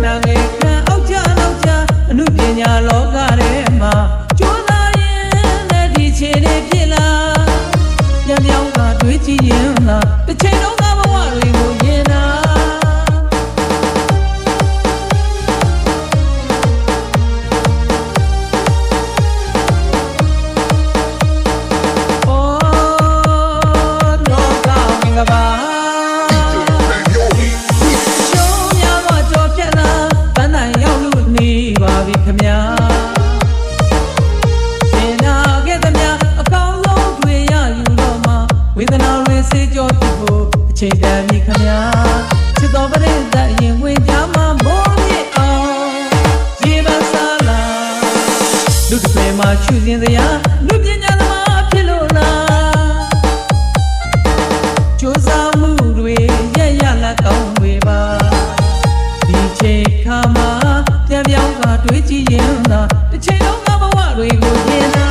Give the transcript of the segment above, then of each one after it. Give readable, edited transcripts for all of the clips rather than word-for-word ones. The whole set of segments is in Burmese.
နာငယ်ခံအောက်ကြနောက်ကြအမှုပညာလောကထဲမှာကြိုးစားရင်လည်းဒီခြေတွေဖြစ်လာပြန်ပြောင်းကတွေးကြည့်ရင်သာတစ်ချိန်လုံးကဘဝတွေကိုရင်နာချိန်တန်ပြီခမညာချစ်တော်ပရိသတ်ရင်ဝင်ကြမှာမိုးမြစ်အောင်ရေပန်းစားလာလူတစ်ပေမှာချူစင်စရာလူပညာသမားဖြစ်လို့လားကြိုးစားမှုတွေရရလက်ကောင်းတွေပါဒီချိန်ခါမှာပြန်ပြောင်းကတွေးကြည့်ရင်သာတစ်ချိန်လုံးကဘဝတွေကိုရင်နာ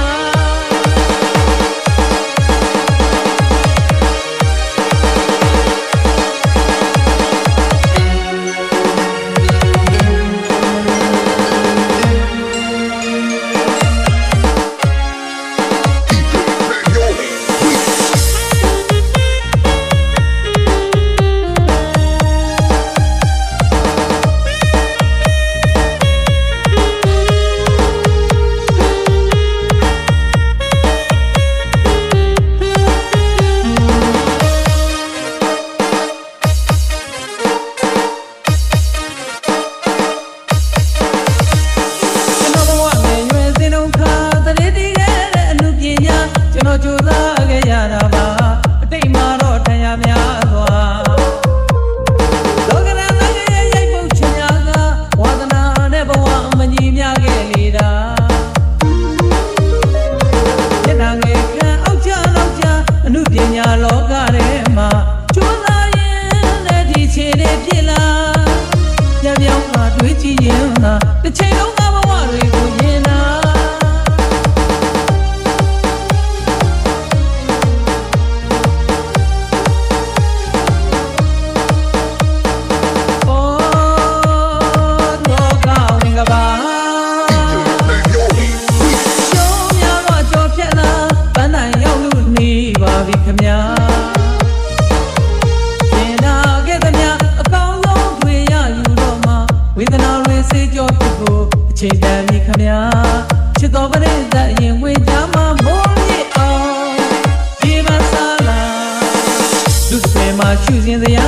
ကြိုးစားခဲ့ရတာပါအတိတ်မှာတော့ထရများသွားလောကရန်သားရဲ့ရိတ်ပုတ်ချင်များကဝါသနာနဲ့ဘဝမညီမျှခဲ့လေတာမျက်နှာငယ်ခံအောက်ကြနောက်ကြအမှုပညာလောကထဲမှာကြိုးစားရင်လည်းဒီခြေတွေဖြစ်လာပြန်ပြောင်းမှတွေးကြည့်ရင်သာတစ်ချိန်လုံးကဘဝတွေကိုရင်နာခမညာရင်နာခဲ့သမျှအကောင်းဆုံးတွေရယူတော့မှဝေဒနာတွေစေးကြောဖြစ်ဖို့အချိန်တန်ပြီခမညာချစ်တော်ပရိသတ်ရင်ဝင်ကြမှာမိုးမြစ်အောင်ဒီမဆာလာလူတွေမှာရှူစင်စရာ